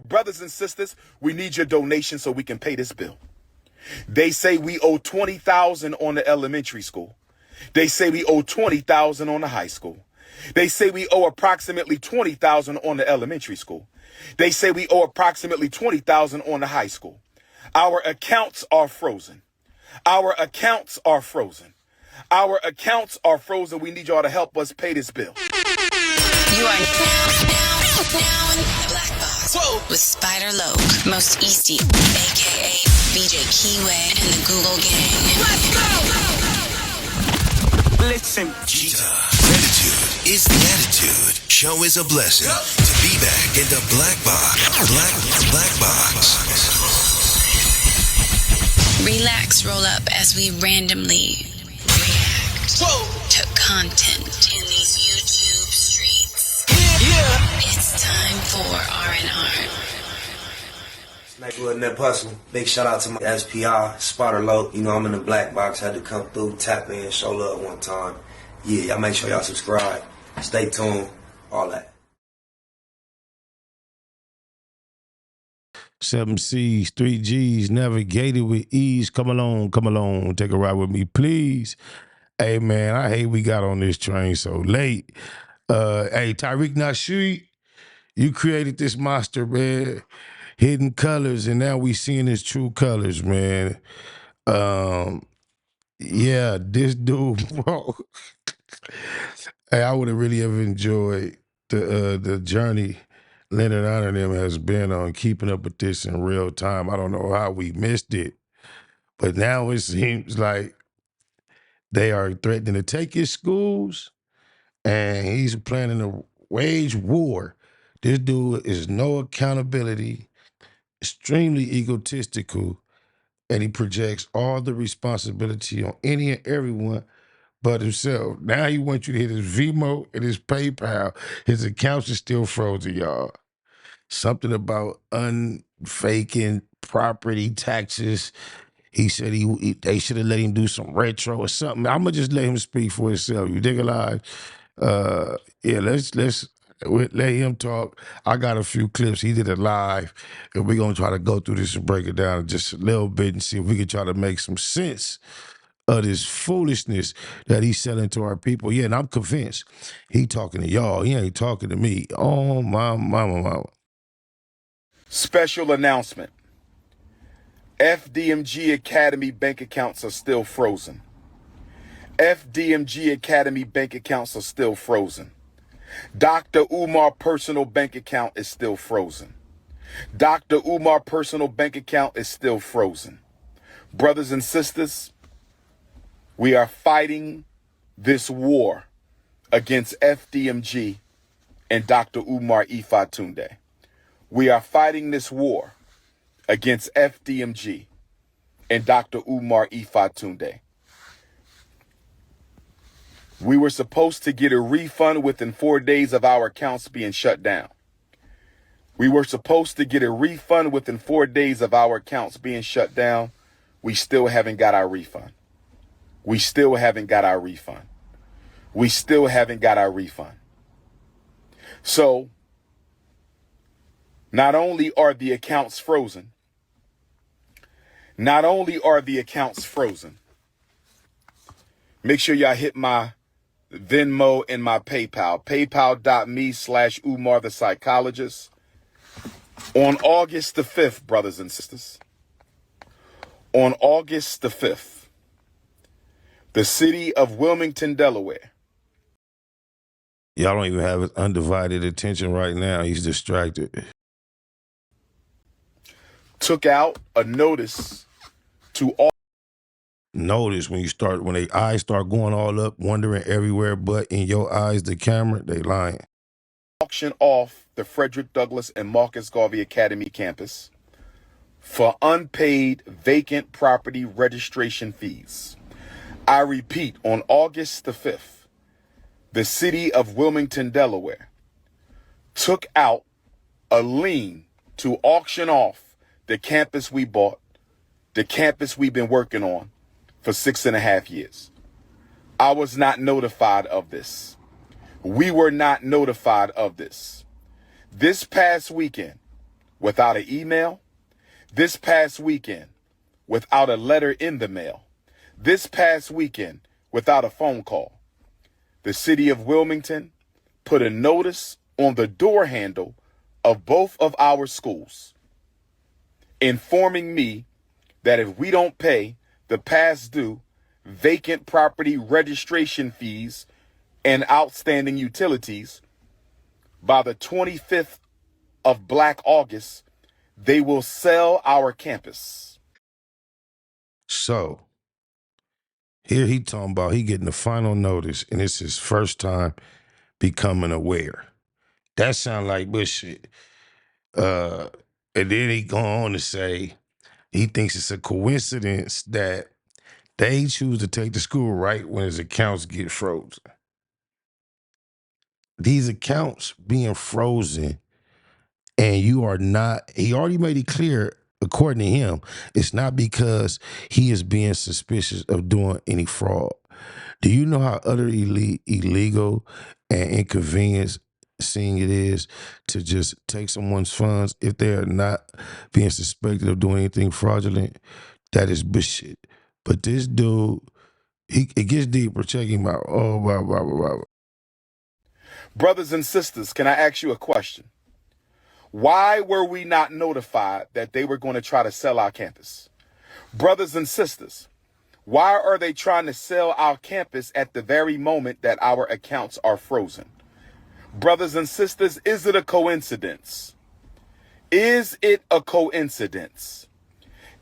Brothers and sisters, we need your donation so we can pay this bill. They say we owe $20,000 on the elementary school. They say we owe $20,000 on the high school. They say we owe approximately $20,000 on the elementary school. They say we owe approximately $20,000 on the high school. Our accounts are frozen. Our accounts are frozen. Our accounts are frozen. We need y'all to help us pay this bill. You are now in the Black Box. Whoa. With Spider Loke, Most Easty, a.k.a. BJ Keyway, and the Google Gang. Let's go! Listen. Gratitude is the attitude. Show is a blessing. To be back in the Black Box. Black Box. Relax, roll up as we randomly react to content in these YouTube streets. Yeah. It's time for R&R. Like with Nip Hustle. Big shout out to my SPI, Spotter Low. You know I'm in the Black Box. Had to come through, tap in, show love one time. Yeah, y'all make sure y'all subscribe. Stay tuned. All that. 7 C's, 3 G's, navigated with ease. Come along, take a ride with me, please. Hey, man, I hate we got on this train so late. Hey, Tariq Nasheed, you created this monster, man. Hidden colors, and now we seeing his true colors, man. Yeah, this dude, bro. Hey, I would have really have enjoyed the journey Leonard Honor and them has been on keeping up with this in real time. I don't know how we missed it, but now it seems like they are threatening to take his schools, and he's planning to wage war. This dude is no accountability, extremely egotistical, and he projects all the responsibility on any and everyone but himself. Now he wants you to hit his Vimo and his PayPal. His accounts are still frozen, y'all. Something about unfaking property taxes. He said they should have let him do some retro or something. I'm gonna just let him speak for himself. You dig alive? Yeah, let's let him talk. I got a few clips. He did it live, and we're gonna try to go through this and break it down just a little bit and see if we can try to make some sense of this foolishness that he's selling to our people. Yeah, and I'm convinced he talking to y'all. He ain't talking to me. Oh, my mama. Special announcement. FDMG Academy bank accounts are still frozen. FDMG Academy bank accounts are still frozen. Dr. Umar personal bank account is still frozen. Dr. Umar personal bank account is still frozen. Brothers and sisters, we are fighting this war against FDMG and Dr. Umar Ifatunde. We are fighting this war against FDMG and Dr. Umar Ifatunde. We were supposed to get a refund within 4 days of our accounts being shut down. We were supposed to get a refund within 4 days of our accounts being shut down. We still haven't got our refund. We still haven't got our refund. We still haven't got our refund. So, not only are the accounts frozen, make sure y'all hit my Venmo and my PayPal, paypal.me/Umar the Psychologist. On August the 5th, brothers and sisters, on August the 5th, the city of Wilmington, Delaware. Y'all don't even have his undivided attention right now. He's distracted. Took out a notice to all. Notice when their eyes start going all up, wandering everywhere but in your eyes, the camera, they lying. Auction off the Frederick Douglass and Marcus Garvey Academy campus for unpaid vacant property registration fees. I repeat, on August the 5th, the city of Wilmington, Delaware, took out a lien to auction off the campus we bought, the campus we've been working on for 6.5 years. I was not notified of this. We were not notified of this. This past weekend, without an email. This past weekend, without a letter in the mail. This past weekend, without a phone call. The city of Wilmington put a notice on the door handle of both of our schools, informing me that if we don't pay the past due vacant property registration fees and outstanding utilities by the 25th of Black August, they will sell our campus. So here he talking about he getting the final notice, and it's his first time becoming aware. That sound like bullshit. And then he go on to say he thinks it's a coincidence that they choose to take the school right when his accounts get frozen. These accounts being frozen, and you are not, he already made it clear, according to him, it's not because he is being suspicious of doing any fraud. Do you know how utterly illegal and inconveniencing it is to just take someone's funds if they are not being suspected of doing anything fraudulent? That is bullshit. But this dude, it gets deeper. Check him out. Oh, blah, blah, blah, blah. Brothers and sisters, can I ask you a question? Why were we not notified that they were going to try to sell our campus? Brothers and sisters, why are they trying to sell our campus at the very moment that our accounts are frozen? Brothers and sisters, is it a coincidence? Is it a coincidence?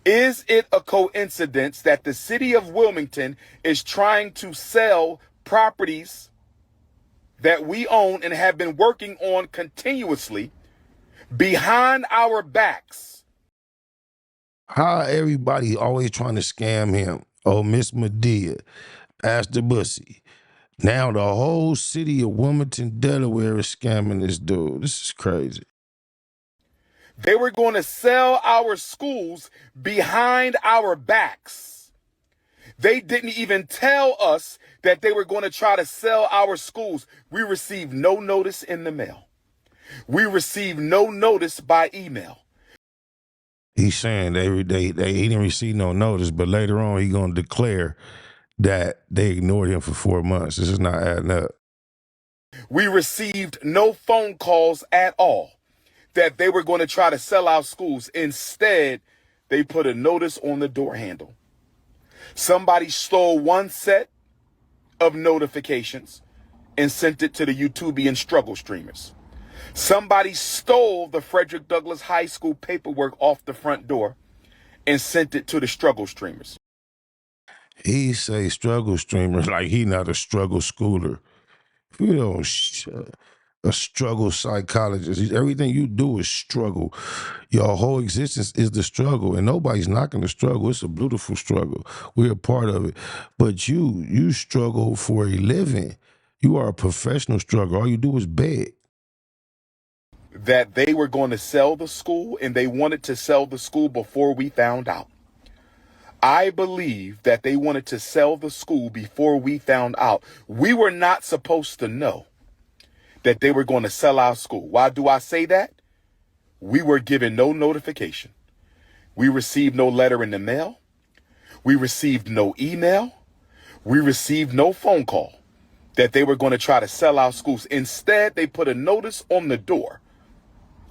Is it a coincidence that the city of Wilmington is trying to sell properties that we own and have been working on continuously behind our backs? How everybody always trying to scam him? Oh, Miss Medea, Astor Bussy. Now the whole city of Wilmington, Delaware is scamming this dude. This is crazy. They were going to sell our schools behind our backs. They didn't even tell us that they were going to try to sell our schools. We received no notice in the mail. We received no notice by email. He's saying he didn't receive no notice, but later on he gonna declare that they ignored him for 4 months. This is not adding up. We received no phone calls at all that they were going to try to sell our schools. Instead, they put a notice on the door handle. Somebody stole one set of notifications and sent it to the YouTubian struggle streamers. Somebody stole the Frederick Douglass High School paperwork off the front door and sent it to the struggle streamers. He say struggle streamers like he not a struggle schooler. You know, a struggle psychologist. Everything you do is struggle. Your whole existence is the struggle, and nobody's knocking the struggle. It's a beautiful struggle. We're a part of it. But you struggle for a living. You are a professional struggler. All you do is beg. That they were going to sell the school, and they wanted to sell the school before we found out. I believe that they wanted to sell the school before we found out. We were not supposed to know that they were going to sell our school. Why do I say that? We were given no notification. We received no letter in the mail. We received no email. We received no phone call that they were going to try to sell our schools. Instead, they put a notice on the door.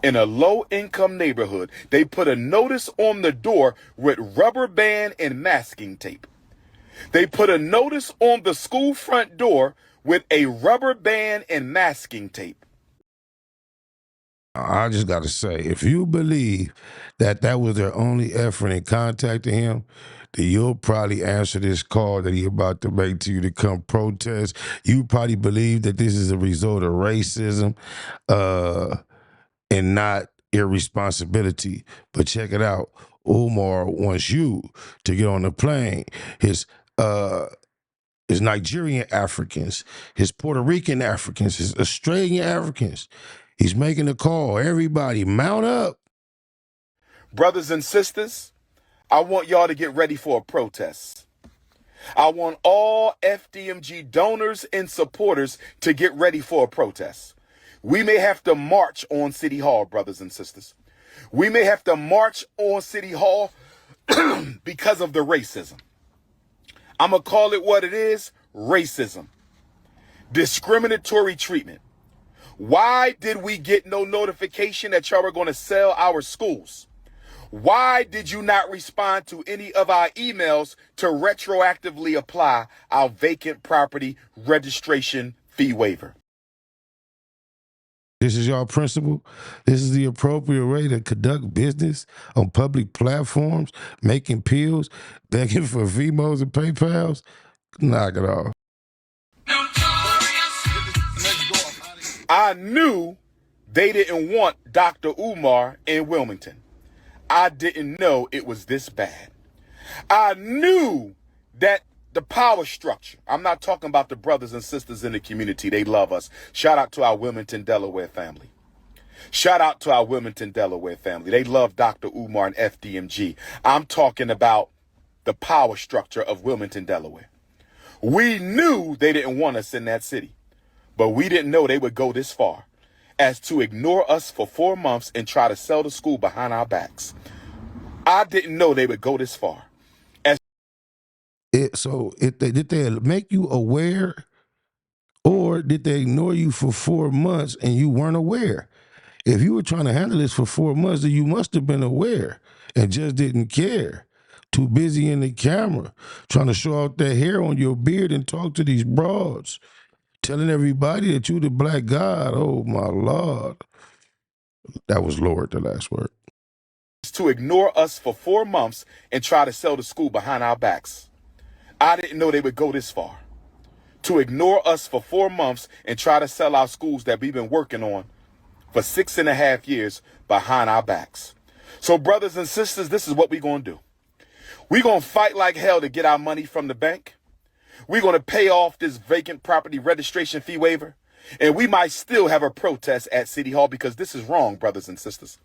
In a low-income neighborhood, they put a notice on the door with rubber band and masking tape. They put a notice on the school front door with a rubber band and masking tape. I just got to say, if you believe that was their only effort in contacting him, then you'll probably answer this call that he about to make to you to come protest. You probably believe that this is a result of racism, and not irresponsibility. But check it out. Umar wants you to get on the plane. His Nigerian Africans, his Puerto Rican Africans, his Australian Africans. He's making a call. Everybody, mount up. Brothers and sisters, I want y'all to get ready for a protest. I want all FDMG donors and supporters to get ready for a protest. We may have to march on City Hall, brothers and sisters. We may have to march on City Hall because of the racism. I'm going to call it what it is, racism. Discriminatory treatment. Why did we get no notification that y'all were going to sell our schools? Why did you not respond to any of our emails to retroactively apply our vacant property registration fee waiver? This is your principle. This is the appropriate way to conduct business on public platforms, making appeals, begging for Vimos and PayPals. Knock it off. I knew they didn't want Dr. Umar in Wilmington. I didn't know it was this bad. I knew that the power structure, I'm not talking about the brothers and sisters in the community. They love us. Shout out to our Wilmington, Delaware family. Shout out to our Wilmington, Delaware family. They love Dr. Umar and FDMG. I'm talking about the power structure of Wilmington, Delaware. We knew they didn't want us in that city, but we didn't know they would go this far as to ignore us for 4 months and try to sell the school behind our backs. I didn't know they would go this far. Did they make you aware, or did they ignore you for 4 months and you weren't aware? If you were trying to handle this for 4 months, then you must have been aware and just didn't care. Too busy in the camera, trying to show out that hair on your beard and talk to these broads, telling everybody that you the black god. Oh my Lord. That was Lord, the last word. To ignore us for 4 months and try to sell the school behind our backs. I didn't know they would go this far. To ignore us for 4 months and try to sell our schools that we've been working on for 6.5 years behind our backs. So brothers and sisters, this is what we're going to do. We're going to fight like hell to get our money from the bank. We're going to pay off this vacant property registration fee waiver. And we might still have a protest at City Hall because this is wrong, brothers and sisters.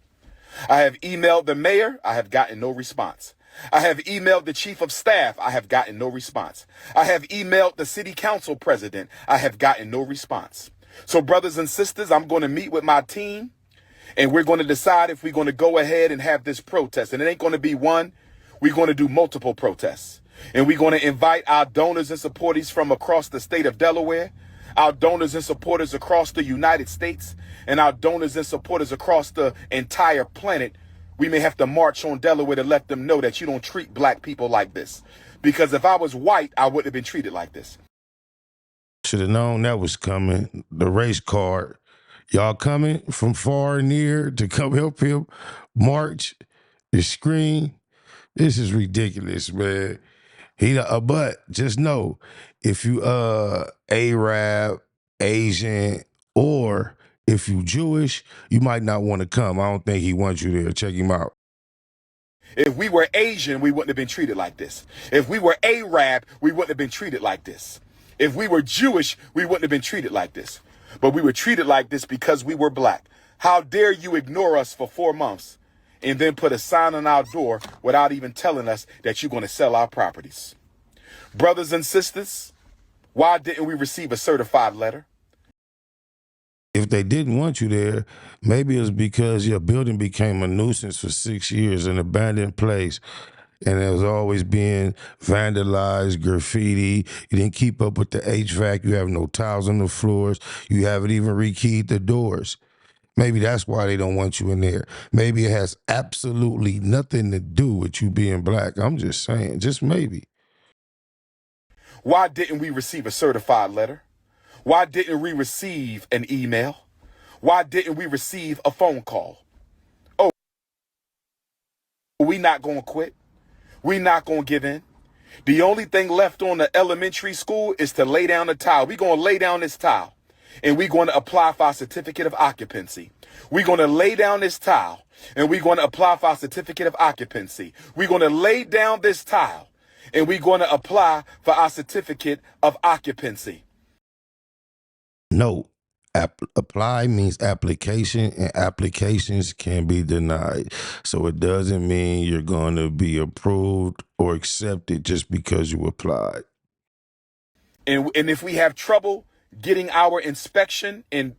I have emailed the mayor. I have gotten no response. I have emailed the chief of staff. I have gotten no response. I have emailed the city council president. I have gotten no response. So brothers and sisters, I'm going to meet with my team and we're going to decide if we're going to go ahead and have this protest. And it ain't going to be one. We're going to do multiple protests. And we're going to invite our donors and supporters from across the state of Delaware, our donors and supporters across the United States, and our donors and supporters across the entire planet. We may have to march on Delaware to let them know that you don't treat black people like this. Because if I was white, I wouldn't have been treated like this. Should have known that was coming. The race card. Y'all coming from far and near to come help him march the screen. This is ridiculous, man. But just know, if you Arab, Asian, or if you Jewish, you might not want to come. I don't think he wants you there. Check him out. If we were Asian, we wouldn't have been treated like this. If we were Arab, we wouldn't have been treated like this. If we were Jewish, we wouldn't have been treated like this. But we were treated like this because we were black. How dare you ignore us for 4 months and then put a sign on our door without even telling us that you're going to sell our properties? Brothers and sisters, why didn't we receive a certified letter? If they didn't want you there, maybe it was because your building became a nuisance for 6 years, an abandoned place, and it was always being vandalized, graffiti. You didn't keep up with the HVAC. You have no tiles on the floors. You haven't even rekeyed the doors. Maybe that's why they don't want you in there. Maybe it has absolutely nothing to do with you being black. I'm just saying, just maybe. Why didn't we receive a certified letter? Why didn't we receive an email? Why didn't we receive a phone call? Oh, we not going to quit. We not going to give in. The only thing left on the elementary school is to lay down the tile. We're going to lay down this tile and we're going to apply for our certificate of occupancy. We're going to lay down this tile and we're going to apply for our certificate of occupancy. We're going to lay down this tile and we're going to apply for our certificate of occupancy. No. Apply means application, and applications can be denied. So it doesn't mean you're going to be approved or accepted just because you applied. And if we have trouble getting our inspection and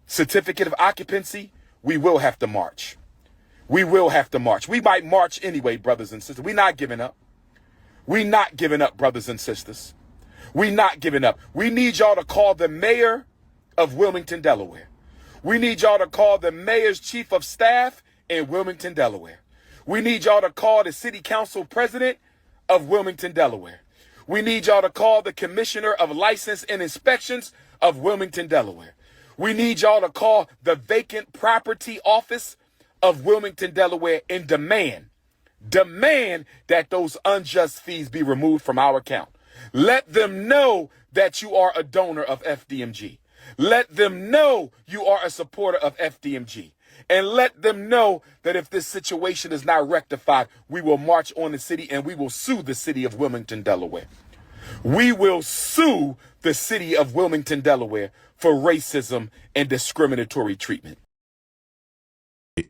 certificate of occupancy, we will have to march. We will have to march. We might march anyway, brothers and sisters. We're not giving up. We're not giving up, brothers and sisters. We're not giving up. We need y'all to call the mayor of Wilmington, Delaware. We need y'all to call the mayor's chief of staff in Wilmington, Delaware. We need y'all to call the city council president of Wilmington, Delaware. We need y'all to call the commissioner of license and inspections of Wilmington, Delaware. We need y'all to call the vacant property office of Wilmington, Delaware, and demand that those unjust fees be removed from our account. Let them know that you are a donor of FDMG. Let them know you are a supporter of FDMG. And let them know that if this situation is not rectified, we will march on the city and we will sue the city of Wilmington, Delaware. We will sue the city of Wilmington, Delaware for racism and discriminatory treatment.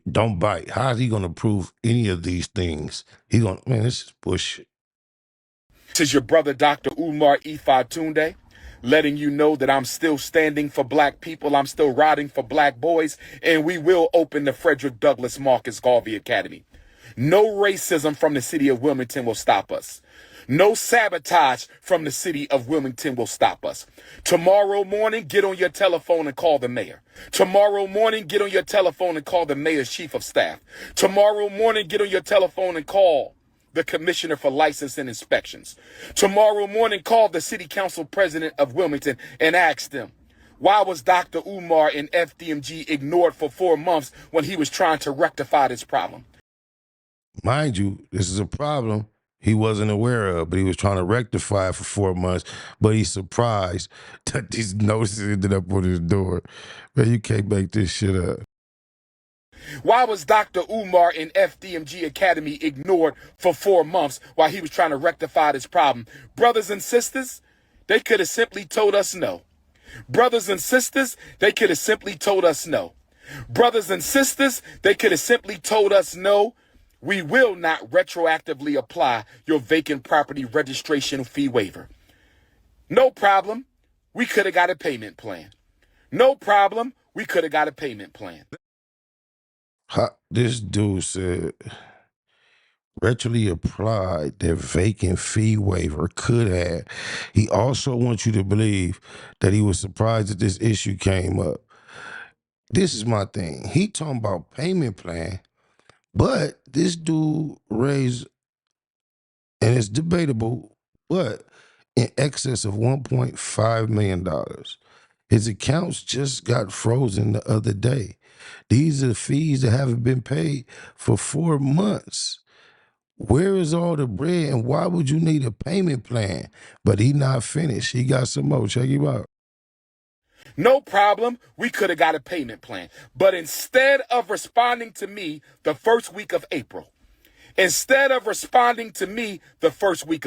Don't bite. How is he going to prove any of these things? He's going, man, this is bullshit. This is your brother, Dr. Umar Tunde, letting you know that I'm still standing for black people. I'm still riding for black boys, and we will open the Frederick Douglass Marcus Garvey Academy. No racism from the city of Wilmington will stop us. No sabotage from the city of Wilmington will stop us. Tomorrow morning, get on your telephone and call the mayor. Tomorrow morning, get on your telephone and call the mayor's chief of staff. Tomorrow morning, get on your telephone and call the commissioner for license and inspections. Tomorrow morning, call the city council president of Wilmington and ask them, why was Dr. Umar in FDMG ignored for 4 months when he was trying to rectify this problem? Mind you, this is a problem he wasn't aware of, but he was trying to rectify it for 4 months, but he's surprised that these notices ended up on his door. Man, you can't make this shit up. Why was Dr. Umar in FDMG Academy ignored for 4 months while he was trying to rectify this problem? Brothers and sisters, they could have simply told us no. Brothers and sisters, they could have simply told us no. Brothers and sisters, they could have simply told us no. We will not retroactively apply your vacant property registration fee waiver. No problem. We could have got a payment plan. No problem. We could have got a payment plan. This dude said retroactively applied their vacant fee waiver could have. He also wants you to believe that he was surprised that this issue came up. This is my thing. He talking about payment plan, but this dude raised, and it's debatable, but in excess of $1.5 million. His accounts just got frozen the other day. These are fees that haven't been paid for 4 months. Where is all the bread, and why would you need a payment plan? But he not finished. He got some more. Check him out. No problem. We could have got a payment plan. But instead of responding to me the first week of April, instead of responding to me the first week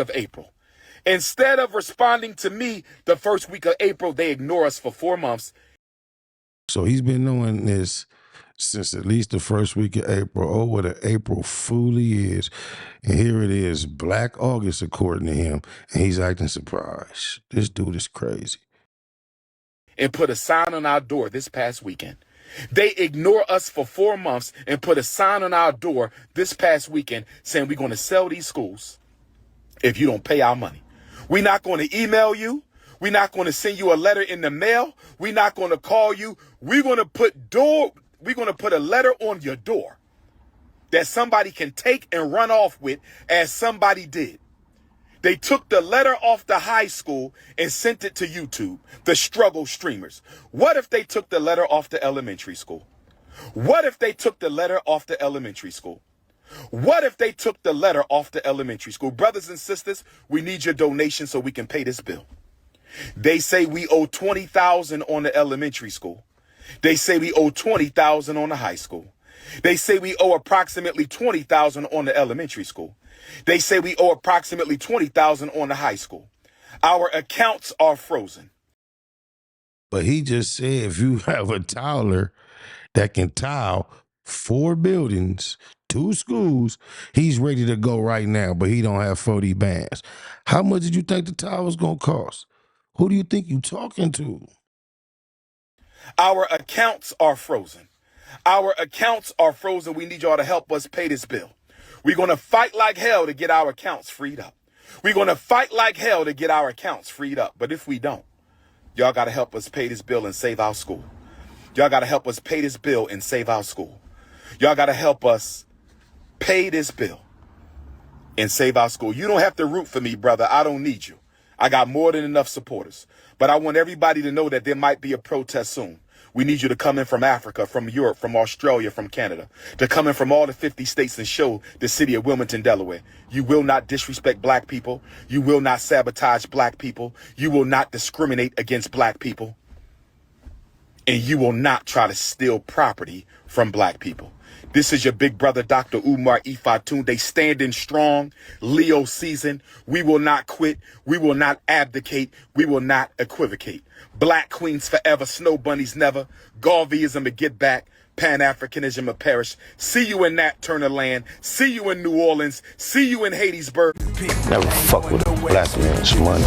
of April, they ignore us for 4 months. So he's been doing this since at least the first week of April. Oh, what an April fool he is. And here it is, Black August, according to him, and he's acting surprised. This dude is crazy. And put a sign on our door this past weekend. They ignore us for 4 months and put a sign on our door this past weekend saying we're going to sell these schools if you don't pay our money. We're not going to email you. We're not going to send you a letter in the mail. We're not going to call you. We're going to put a letter on your door that somebody can take and run off with, as somebody did. They took the letter off the high school and sent it to YouTube, the struggle streamers. What if they took the letter off the elementary school? What if they took the letter off the elementary school? What if they took the letter off the elementary school? Brothers and sisters, we need your donation so we can pay this bill. They say we owe $20,000 on the elementary school. They say we owe $20,000 on the high school. They say we owe approximately $20,000 on the elementary school. They say we owe approximately $20,000 on the high school. Our accounts are frozen. But he just said if you have a tiler that can tile 4 buildings, 2 schools, he's ready to go right now, but he don't have 40 bands. How much did you think the tile was going to cost? Who do you think you talking to? Our accounts are frozen. Our accounts are frozen. We need y'all to help us pay this bill. We're going to fight like hell to get our accounts freed up. We're going to fight like hell to get our accounts freed up. But if we don't, y'all got to help us pay this bill and save our school. Y'all got to help us pay this bill and save our school. Y'all got to help us pay this bill and save our school. You don't have to root for me, brother. I don't need you. I got more than enough supporters. But I want everybody to know that there might be a protest soon. We need you to come in from Africa, from Europe, from Australia, from Canada, to come in from all the 50 states and show the city of Wilmington, Delaware. You will not disrespect black people. You will not sabotage black people. You will not discriminate against black people. And you will not try to steal property from black people. This is your big brother, Dr. Umar Ifatunde, standing strong, Leo season. We will not quit. We will not abdicate. We will not equivocate. Black queens forever, snow bunnies never. Garveyism to get back. Pan-Africanism to perish. See you in Nat Turner land. See you in New Orleans. See you in Hattiesburg. Never fuck with a black man's money.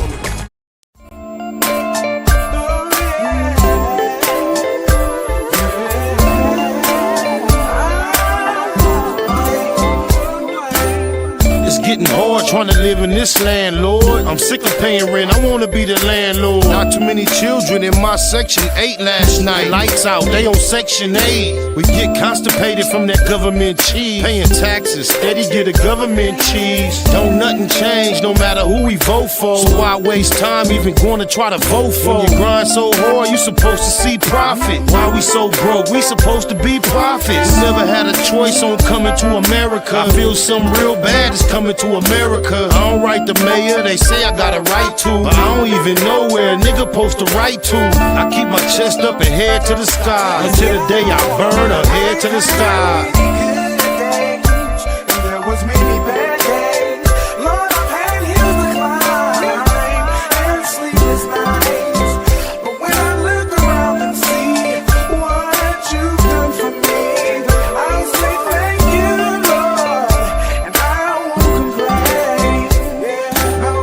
Getting hard trying to live in this land, Lord. I'm sick of paying rent, I wanna be the landlord. Not too many children in my section 8 last night. Lights out, they on section 8. We get constipated from that government cheese. Paying taxes, steady get a government cheese. Don't nothing change no matter who we vote for. So why waste time even going to try to vote for? When you grind so hard, you supposed to see profit. Why we so broke? We supposed to be prophets. We never had a choice on coming to America. I feel something real bad is coming to America. I don't write the mayor, they say I got a right to. But I don't even know where a nigga supposed to write to. I keep my chest up and head to the sky. Until the day I burn or head to the sky. Good days, and there was many bad days. Lord, I've had hills to climb and sleepless nights. But when I look around and see what you've done for me, I'll say thank you, Lord, and I won't complain. Yeah, no.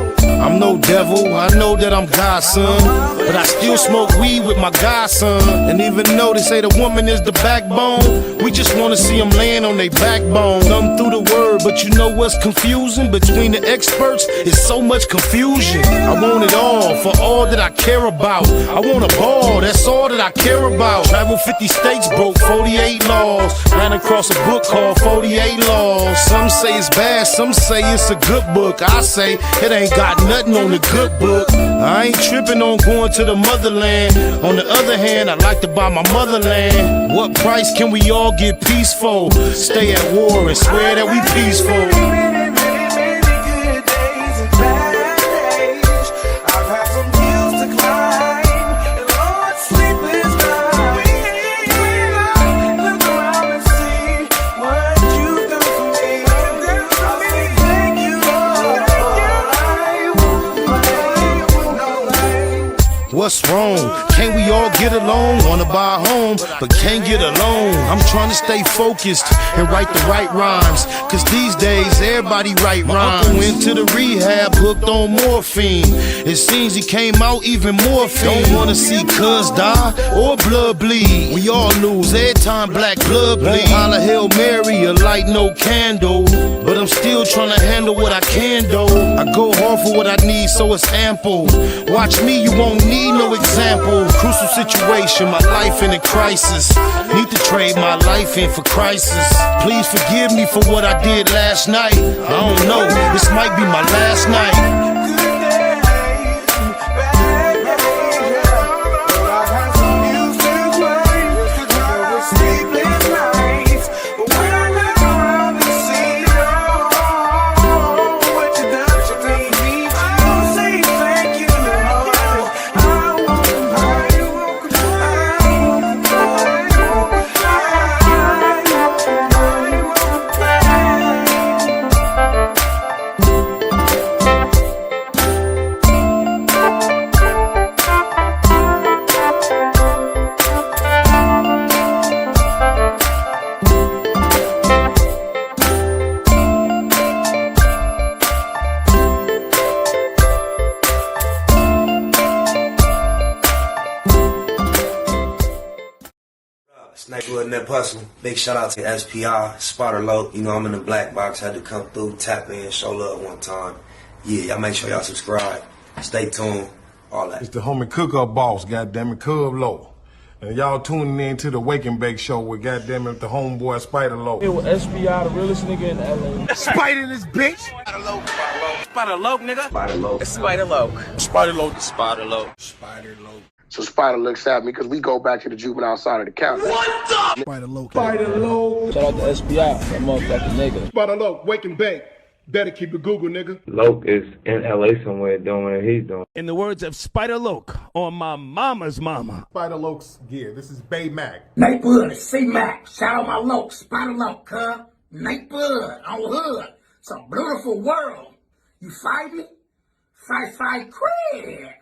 I'm no devil, I know that I'm God's son, but I still smoke weed with my godson. And even though they say the woman is the backbone, we just wanna see them laying on their backbone. Thumb through the word, but you know what's confusing? Between the experts, it's so much confusion. I want it all, for all that I care about. I want a ball, that's all that I care about. Travel 50 states, broke 48 laws. Ran across a book called 48 Laws. Some say it's bad, some say it's a good book. I say it ain't got nothing on the good book. I ain't tripping on going to the motherland. On the other hand, I like to buy my motherland. What price can we all get peaceful? Stay at war and swear that we peaceful. Many, many good days and bad days. I've had some hills to climb and Lord, sleepless nights. When I look around and see what you've done for me, I'll say thank you, Lord. I won't complain. What's wrong? Can't we all get along? Wanna buy a home, but can't get along. I'm trying to stay focused and write the right rhymes, cause these days everybody write rhymes. Uncle went to the rehab, hooked on morphine. It seems he came out even more fiend. Don't wanna see cuz die or blood bleed. We all lose every time black blood bleed. Holla Hail Mary, a light no candle, but I'm still trying to handle what I can do. I go hard for what I need, so it's ample. Watch me, you won't need no example. Crucial situation, my life in a crisis. Need to trade my life in for crisis. Please forgive me for what I did last night. I don't know, this might be my last night. Snake wasn't that personal. Big shout out to SPI, Spotter Low. You know, I'm in the black box. Had to come through, tap in, show love one time. Yeah, y'all make sure y'all subscribe. Stay tuned. All that. It's the homie cook-up boss, goddammit, Cub Low. And y'all tuning in to the Wake and Bake Show with goddammit the homeboy Spider Low. It was SPI, the realest nigga in LA. Spider this bitch! Spider Low, nigga. Spider Low. Spider Low. Spider Low. Spider Low. Spider Low. So Spider looks at me because we go back to the juvenile side of the county. What the? Spider Low. Spider Low. Shout out to SPI, that motherfucking nigga. Spider Low, Wake and Bake. Better keep it Google, nigga. Loke is in LA somewhere doing what he's doing. In the words of Spider Loke on my mama's mama. Spider Loke's gear. This is Bay Mac. Nate Bud, C-Mac. Shout out my Loke, Spider Loke, huh? Nate Bud, on hood. It's a beautiful world. You fight me? Fight, cred.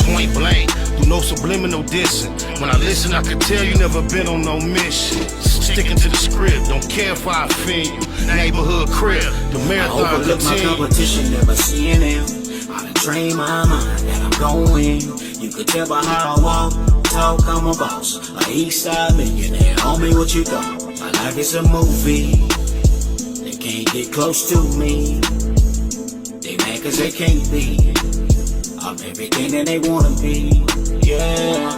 Point blank, through no subliminal dissing. When I listen, I can tell you never been on no mission. Sticking to the script, don't care if I offend you. Neighborhood crib, the marathon I overlook my continue. competition, never seeing them. I done trained my mind that I'm going. You could tell by how I walk, talk, I'm a boss. A east side millionaire, homie, what you thought? My life is a movie. They can't get close to me. They mad cause they can't be. I'm everything that they wanna be, yeah.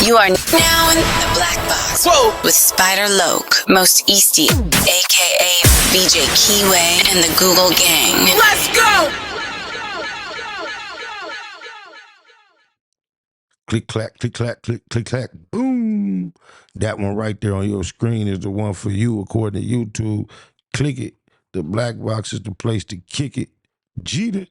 You are now in the black box. Whoa. With Spider Loke, Most Easty, aka VJ Keyway, and the Google Gang. Let's go! Click, clack, click, clack, click, click, clack, boom. That one right there on your screen is the one for you, according to YouTube. Click it. The black box is the place to kick it. Jeet it.